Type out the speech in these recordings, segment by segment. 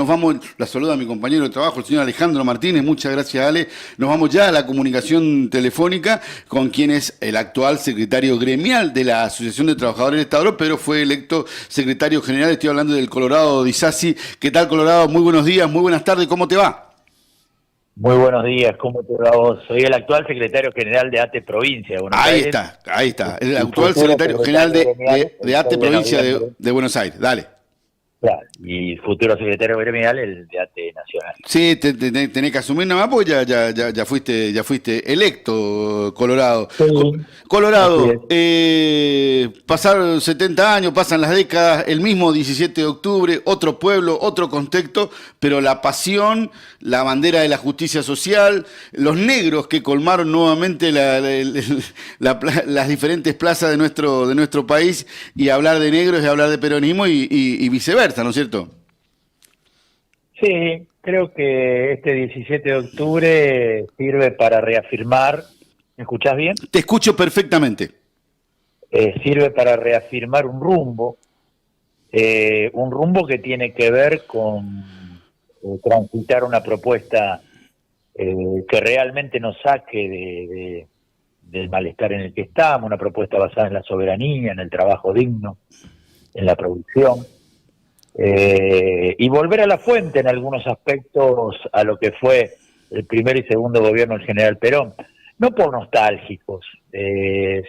nos vamos, la saluda a mi compañero de trabajo, el señor Alejandro Martínez, muchas gracias Ale, nos vamos ya a la comunicación telefónica con quien es el actual secretario gremial de la Asociación de Trabajadores del Estado, pero fue electo secretario general, estoy hablando del Colorado Di Sassi. ¿Qué tal, Colorado? Muy buenos días, muy buenas tardes, ¿cómo te va? Muy buenos días, ¿cómo te va vos? Soy el actual secretario general de ATE Provincia de Buenos Aires. Ahí está, el Y actual futuro secretario general secretario gremial de el ATE 6 de Provincia noviembre. de Buenos Aires, dale. Claro, y futuro secretario gremial el de ATE Nacional. Sí, tenés que asumir nomás porque ya fuiste electo, Colorado. Sí, así es. Colorado, pasaron 70 años, pasan las décadas, el mismo 17 de octubre, otro pueblo, otro contexto, pero la pasión, la bandera de la justicia social, los negros que colmaron nuevamente las diferentes plazas de nuestro país, y hablar de negros es hablar de peronismo y viceversa, ¿no es cierto? Sí, creo que este 17 de octubre sirve para reafirmar, ¿me escuchás bien? Te escucho perfectamente. Sirve para reafirmar un rumbo que tiene que ver con transitar una propuesta que realmente nos saque del malestar en el que estamos, una propuesta basada en la soberanía, en el trabajo digno, en la producción, y volver a la fuente en algunos aspectos a lo que fue el primer y segundo gobierno del general Perón, no por nostálgicos,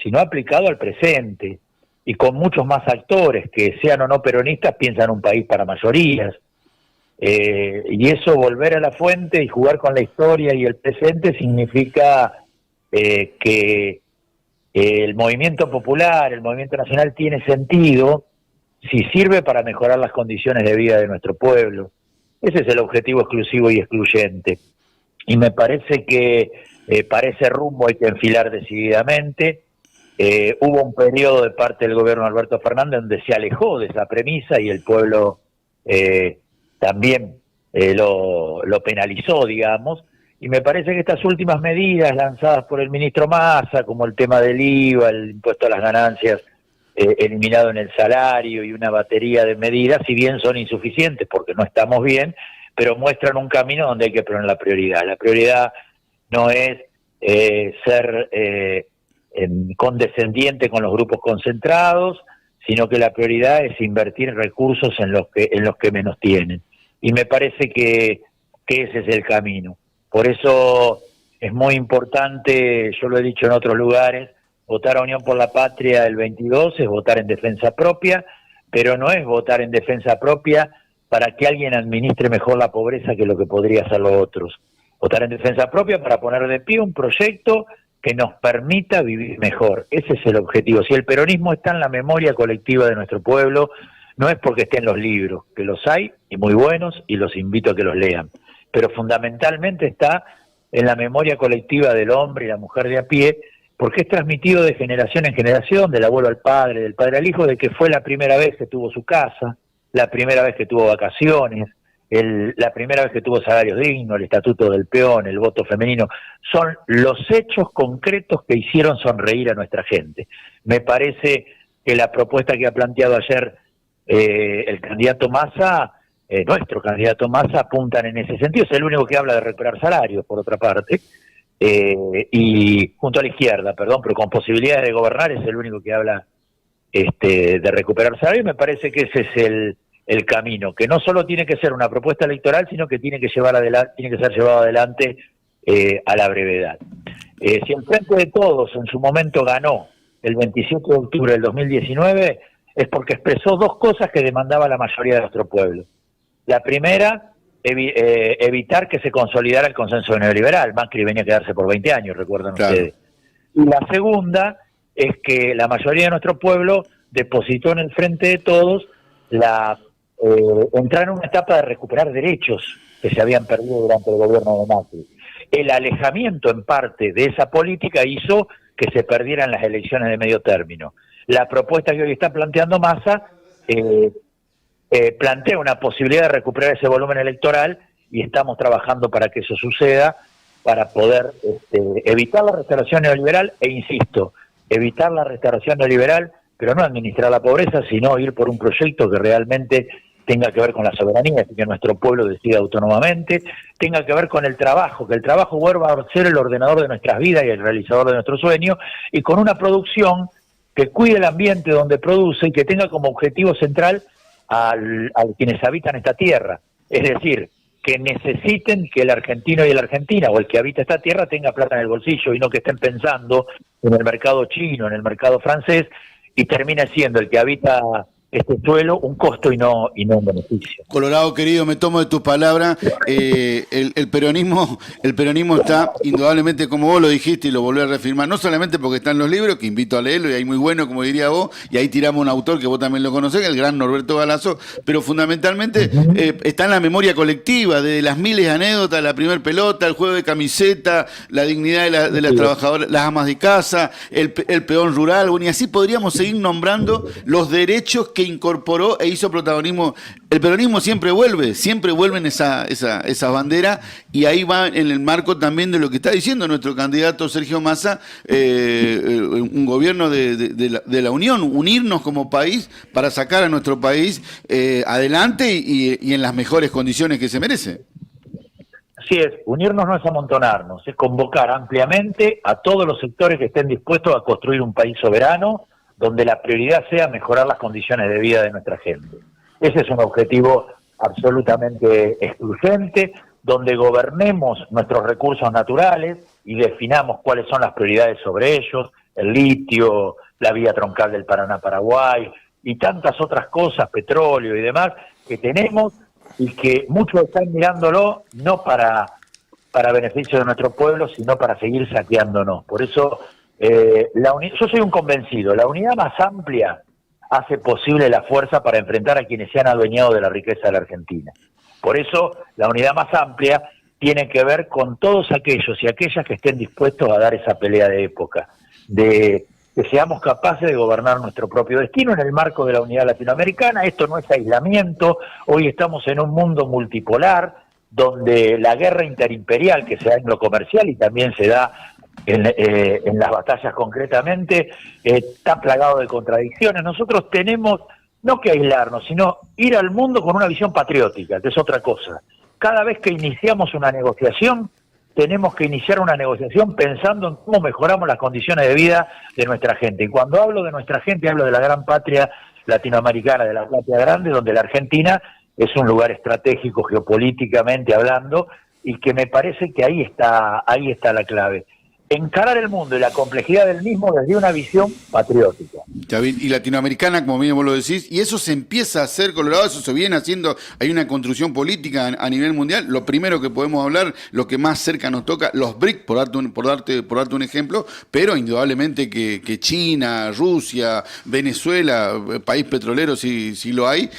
sino aplicado al presente, y con muchos más actores que sean o no peronistas piensan un país para mayorías. Y eso, volver a la fuente y jugar con la historia y el presente, significa que el movimiento popular, el movimiento nacional tiene sentido si sirve para mejorar las condiciones de vida de nuestro pueblo. Ese es el objetivo exclusivo y excluyente. Y me parece que para ese rumbo hay que enfilar decididamente. Hubo un periodo de parte del gobierno de Alberto Fernández donde se alejó de esa premisa y el pueblo también lo penalizó, digamos, y me parece que estas últimas medidas lanzadas por el ministro Massa, como el tema del IVA, el impuesto a las ganancias eliminado en el salario y una batería de medidas, si bien son insuficientes porque no estamos bien, pero muestran un camino donde hay que poner la prioridad. La prioridad no es ser condescendiente con los grupos concentrados, sino que la prioridad es invertir recursos en los que menos tienen. Y me parece que ese es el camino. Por eso es muy importante, yo lo he dicho en otros lugares, votar a Unión por la Patria el 22 es votar en defensa propia, pero no es votar en defensa propia para que alguien administre mejor la pobreza que lo que podría hacer los otros. Votar en defensa propia para poner de pie un proyecto que nos permita vivir mejor. Ese es el objetivo. Si el peronismo está en la memoria colectiva de nuestro pueblo, no es porque esté en los libros, que los hay y muy buenos, y los invito a que los lean, pero fundamentalmente está en la memoria colectiva del hombre y la mujer de a pie, porque es transmitido de generación en generación, del abuelo al padre, del padre al hijo, de que fue la primera vez que tuvo su casa, la primera vez que tuvo vacaciones, la primera vez que tuvo salarios dignos, el estatuto del peón, el voto femenino. Son los hechos concretos que hicieron sonreír a nuestra gente. Me parece que la propuesta que ha planteado ayer el candidato Massa, nuestro candidato Massa, apuntan en ese sentido. Es el único que habla de recuperar salarios, por otra parte, y junto a la izquierda, perdón, pero con posibilidades de gobernar, es el único que habla de recuperar salarios. Me parece que ese es el camino, que no solo tiene que ser una propuesta electoral, sino que tiene que ser llevado adelante a la brevedad. Si el Frente de Todos en su momento ganó el 27 de octubre del 2019, es porque expresó dos cosas que demandaba la mayoría de nuestro pueblo. La primera, evitar que se consolidara el consenso neoliberal. Macri venía a quedarse por 20 años, recuerdan ustedes. Y la segunda es que la mayoría de nuestro pueblo depositó en el Frente de Todos entrar en una etapa de recuperar derechos que se habían perdido durante el gobierno de Macri. El alejamiento en parte de esa política hizo que se perdieran las elecciones de medio término. La propuesta que hoy está planteando Massa plantea una posibilidad de recuperar ese volumen electoral, y estamos trabajando para que eso suceda, para poder evitar la restauración neoliberal, e insisto, evitar la restauración neoliberal, pero no administrar la pobreza, sino ir por un proyecto que realmente tenga que ver con la soberanía, que nuestro pueblo decida autónomamente, tenga que ver con el trabajo, que el trabajo vuelva a ser el ordenador de nuestras vidas y el realizador de nuestros sueños, y con una producción que cuide el ambiente donde produce y que tenga como objetivo central a quienes habitan esta tierra. Es decir, que necesiten que el argentino y la argentina, o el que habita esta tierra, tenga plata en el bolsillo y no que estén pensando en el mercado chino, en el mercado francés, y termine siendo el que habita este suelo un costo y no un beneficio. Colorado querido, me tomo de tus palabras. El peronismo está indudablemente, como vos lo dijiste y lo volví a reafirmar, no solamente porque están los libros, que invito a leerlo y ahí muy bueno, como diría vos, y ahí tiramos un autor que vos también lo conocés, el gran Norberto Galazo, pero fundamentalmente está en la memoria colectiva, de las miles de anécdotas, la primer pelota, el juego de camiseta, la dignidad de las trabajadoras, las amas de casa, el peón rural, bueno, y así podríamos seguir nombrando los derechos que incorporó e hizo protagonismo. El peronismo siempre vuelven esa bandera, y ahí va en el marco también de lo que está diciendo nuestro candidato Sergio Massa, un gobierno de la Unión, unirnos como país para sacar a nuestro país adelante y en las mejores condiciones que se merece. Así es, unirnos no es amontonarnos, es convocar ampliamente a todos los sectores que estén dispuestos a construir un país soberano, donde la prioridad sea mejorar las condiciones de vida de nuestra gente. Ese es un objetivo absolutamente excluyente, donde gobernemos nuestros recursos naturales y definamos cuáles son las prioridades sobre ellos, el litio, la vía troncal del Paraná-Paraguay y tantas otras cosas, petróleo y demás, que tenemos y que muchos están mirándolo no para beneficio de nuestro pueblo, sino para seguir saqueándonos. Por eso yo soy un convencido, la unidad más amplia hace posible la fuerza para enfrentar a quienes se han adueñado de la riqueza de la Argentina. Por eso la unidad más amplia tiene que ver con todos aquellos y aquellas que estén dispuestos a dar esa pelea de época, de que seamos capaces de gobernar nuestro propio destino en el marco de la unidad latinoamericana. Esto no es aislamiento, hoy estamos en un mundo multipolar, donde la guerra interimperial que se da en lo comercial y también se da en las batallas concretamente, está plagado de contradicciones. Nosotros tenemos no que aislarnos, sino ir al mundo con una visión patriótica, que es otra cosa. Cada vez que iniciamos una negociación, tenemos que iniciar una negociación pensando en cómo mejoramos las condiciones de vida de nuestra gente. Y cuando hablo de nuestra gente, hablo de la gran patria latinoamericana, de la patria grande, donde la Argentina es un lugar estratégico geopolíticamente hablando, y que me parece que ahí está la clave. Encarar el mundo y la complejidad del mismo desde una visión patriótica. Y latinoamericana, como bien vos lo decís, y eso se empieza a hacer, Colorado, eso se viene haciendo, hay una construcción política a nivel mundial. Lo primero que podemos hablar, lo que más cerca nos toca, los BRIC, por darte un ejemplo, pero indudablemente que China, Rusia, Venezuela, país petrolero si lo hay,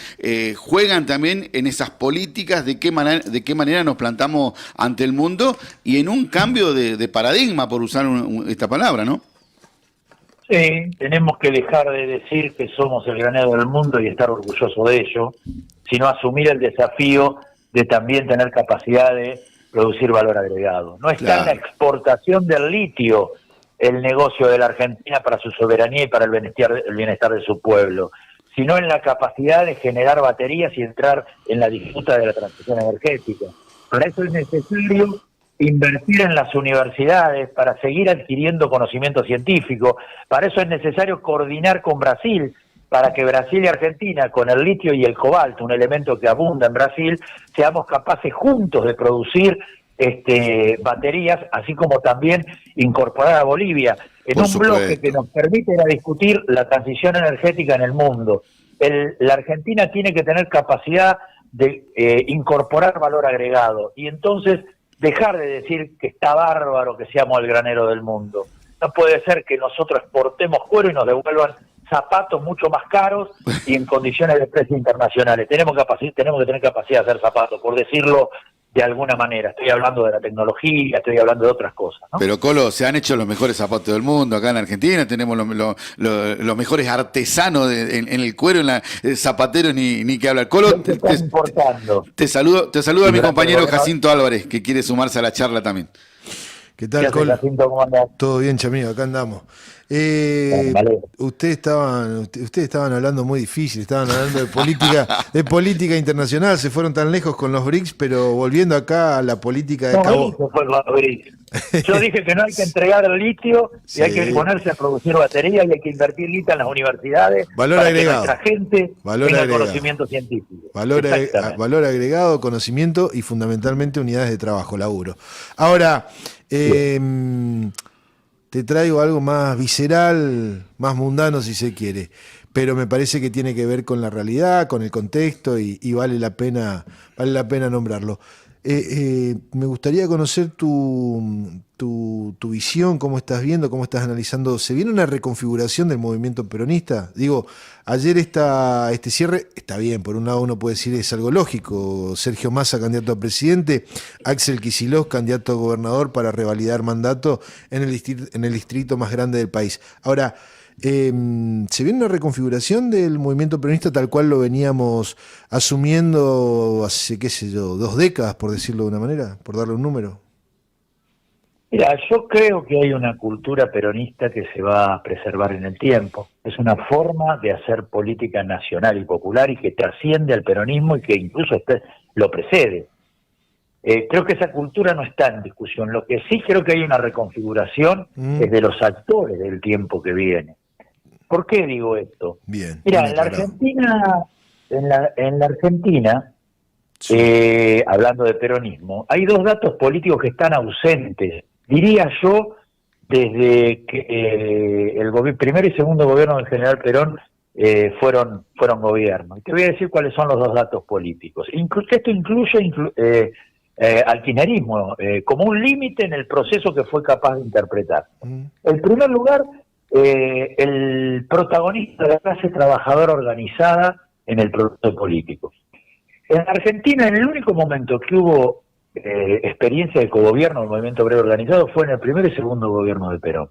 juegan también en esas políticas de qué manera nos plantamos ante el mundo y en un cambio de paradigma, por usar esta palabra, ¿no? Sí, tenemos que dejar de decir que somos el granero del mundo y estar orgullosos de ello, sino asumir el desafío de también tener capacidad de producir valor agregado. No está en la exportación del litio el negocio de la Argentina para su soberanía y para el bienestar de su pueblo, sino en la capacidad de generar baterías y entrar en la disputa de la transición energética. Para eso es necesario invertir en las universidades para seguir adquiriendo conocimiento científico. Para eso es necesario coordinar con Brasil, para que Brasil y Argentina, con el litio y el cobalto, un elemento que abunda en Brasil, seamos capaces juntos de producir baterías, así como también incorporar a Bolivia en un bloque que nos permite discutir la transición energética en el mundo. La Argentina tiene que tener capacidad de incorporar valor agregado, y entonces dejar de decir que está bárbaro que seamos el granero del mundo. No puede ser que nosotros exportemos cuero y nos devuelvan zapatos mucho más caros y en condiciones de precio internacionales. Tenemos que tener capacidad de hacer zapatos, por decirlo de alguna manera. Estoy hablando de la tecnología, estoy hablando de otras cosas, ¿no? Pero, Colo, se han hecho los mejores zapatos del mundo acá en Argentina, tenemos los mejores artesanos en el cuero, zapateros, ni que hablar. Colo, te saludo a mi compañero Jacinto Álvarez, que quiere sumarse a la charla también. ¿Qué tal, Col? ¿Cómo andás? Todo bien, Chamigo, acá andamos. Vale. Ustedes estaban hablando muy difícil, estaban hablando de política internacional, se fueron tan lejos con los BRICS, pero volviendo acá a la política de No, Cabo. eso fue el BRICS. Yo dije que no hay que entregar el litio y hay que ponerse a producir baterías y hay que invertir guita en las universidades Valor para agregado. que nuestra gente Valor tenga agregado. conocimiento científico. Valor agregado, conocimiento y fundamentalmente unidades de trabajo, laburo. Ahora, te traigo algo más visceral, más mundano si se quiere, pero me parece que tiene que ver con la realidad, con el contexto y vale la pena nombrarlo. Me gustaría conocer tu visión, cómo estás viendo, cómo estás analizando. ¿Se viene una reconfiguración del movimiento peronista? Digo, ayer este cierre está bien, por un lado uno puede decir es algo lógico. Sergio Massa, candidato a presidente, Axel Kicillof, candidato a gobernador para revalidar mandato en el distrito más grande del país. Ahora, ¿se viene una reconfiguración del movimiento peronista tal cual lo veníamos asumiendo hace, qué sé yo, 2 décadas, por decirlo de una manera, por darle un número? Mira, yo creo que hay una cultura peronista que se va a preservar en el tiempo. Es una forma de hacer política nacional y popular y que trasciende al peronismo y que incluso lo precede. Creo que esa cultura no está en discusión. Lo que sí creo que hay una reconfiguración es de los actores del tiempo que viene. ¿Por qué digo esto? Bien. Mira, bien en la aclarado. Argentina, en la Argentina, Sí. hablando de peronismo, hay 2 datos políticos que están ausentes, diría yo, desde que el primero y segundo gobierno del general Perón fueron gobierno. Y te voy a decir cuáles son los 2 datos políticos. Esto incluye al kirchnerismo como un límite en el proceso que fue capaz de interpretar. En primer lugar, el protagonista de la clase trabajadora organizada en el proceso político. En Argentina, en el único momento que hubo experiencia de cogobierno del movimiento obrero organizado fue en el primer y segundo gobierno de Perón.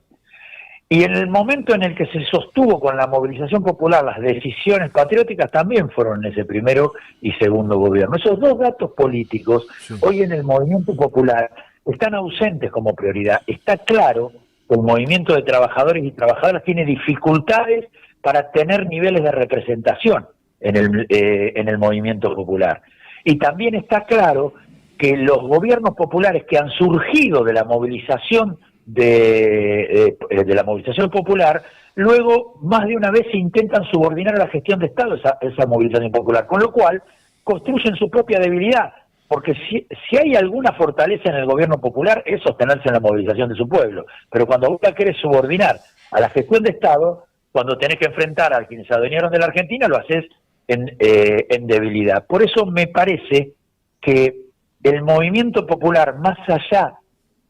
Y en el momento en el que se sostuvo con la movilización popular las decisiones patrióticas también fueron en ese primero y segundo gobierno. Esos 2 datos políticos hoy en el movimiento popular están ausentes como prioridad. Está claro que el movimiento de trabajadores y trabajadoras tiene dificultades para tener niveles de representación en el movimiento popular. Y también está claro que los gobiernos populares que han surgido de la movilización de la movilización popular, luego más de una vez se intentan subordinar a la gestión de Estado esa movilización popular, con lo cual construyen su propia debilidad, porque si hay alguna fortaleza en el gobierno popular es sostenerse en la movilización de su pueblo, pero cuando vos la querés subordinar a la gestión de Estado, cuando tenés que enfrentar a quienes se adueñaron de la Argentina, lo haces en debilidad. Por eso me parece que el movimiento popular, más allá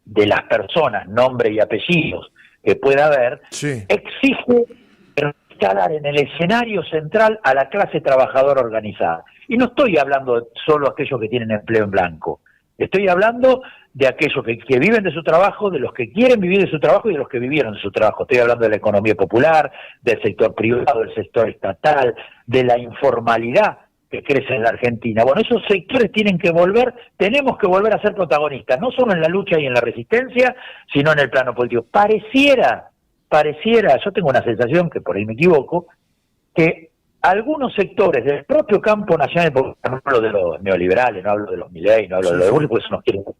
de las personas, nombre y apellidos que pueda haber, exige instalar en el escenario central a la clase trabajadora organizada. Y no estoy hablando solo de aquellos que tienen empleo en blanco, estoy hablando de aquellos que viven de su trabajo, de los que quieren vivir de su trabajo y de los que vivieron de su trabajo. Estoy hablando de la economía popular, del sector privado, del sector estatal, de la informalidad que crece en la Argentina. Bueno, esos sectores tenemos que volver a ser protagonistas, no solo en la lucha y en la resistencia, sino en el plano político. Pareciera, yo tengo una sensación, que por ahí me equivoco, que algunos sectores del propio campo nacional, no hablo de los neoliberales, no hablo de los Milei, no hablo de los de Burri, porque eso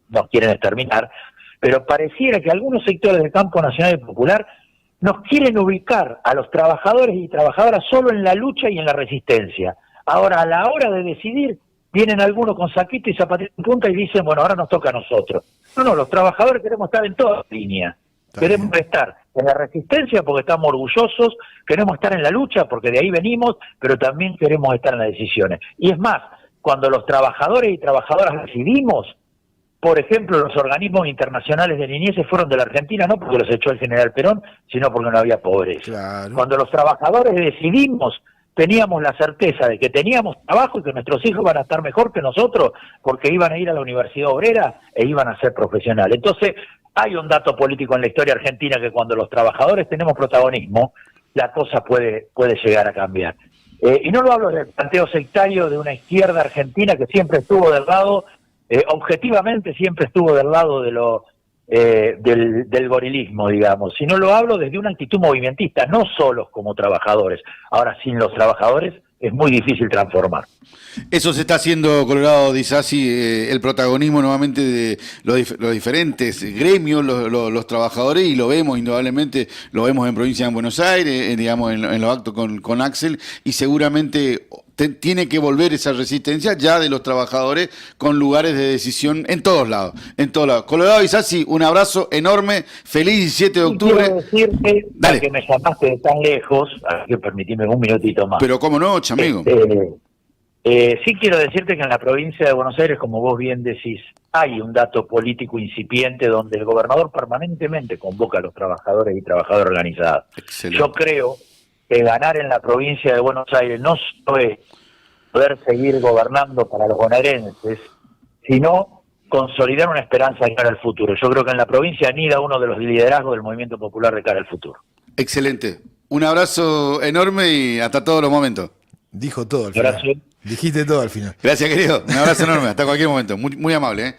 nos quieren exterminar, pero pareciera que algunos sectores del campo nacional y popular nos quieren ubicar a los trabajadores y trabajadoras solo en la lucha y en la resistencia. Ahora, a la hora de decidir, vienen algunos con saquito y zapatito en punta y dicen, bueno, ahora nos toca a nosotros. No, los trabajadores queremos estar en toda línea. Queremos estar en la resistencia porque estamos orgullosos, queremos estar en la lucha porque de ahí venimos, pero también queremos estar en las decisiones. Y es más, cuando los trabajadores y trabajadoras decidimos, por ejemplo, los organismos internacionales de niñez se fueron de la Argentina, no porque los echó el general Perón, sino porque no había pobreza. Claro. Cuando los trabajadores decidimos, teníamos la certeza de que teníamos trabajo y que nuestros hijos iban a estar mejor que nosotros porque iban a ir a la Universidad Obrera e iban a ser profesionales. Entonces, hay un dato político en la historia argentina que cuando los trabajadores tenemos protagonismo, la cosa puede llegar a cambiar. Y no lo hablo del planteo sectario de una izquierda argentina que siempre estuvo del lado, objetivamente siempre estuvo del lado de del gorilismo, digamos, sino lo hablo desde una actitud movimentista, no solos como trabajadores. Ahora, sin los trabajadores es muy difícil transformar. Eso se está haciendo, Colorado Disasi, el protagonismo nuevamente de los diferentes gremios, los trabajadores, y lo vemos indudablemente, lo vemos en provincia de Buenos Aires, digamos, en los actos con Axel, y seguramente tiene que volver esa resistencia ya de los trabajadores con lugares de decisión en todos lados, en todos lados. Colorado Disasi, un abrazo enorme, feliz 17 de octubre. Quiero decirte, Dale. que me llamaste de tan lejos, así que permitime un minutito más. Pero cómo no, chamigo. Sí quiero decirte que en la provincia de Buenos Aires, como vos bien decís, hay un dato político incipiente donde el gobernador permanentemente convoca a los trabajadores y trabajadoras organizadas. Excelente. Yo creo que ganar en la provincia de Buenos Aires no solo es poder seguir gobernando para los bonaerenses, sino consolidar una esperanza de cara al futuro. Yo creo que en la provincia anida uno de los liderazgos del movimiento popular de cara al futuro. Excelente. Un abrazo enorme y hasta todos los momentos. Dijo todo al Abrazo. final. Dijiste todo al final. Gracias, querido. Un abrazo enorme. Hasta cualquier momento. Muy, muy amable, ¿eh?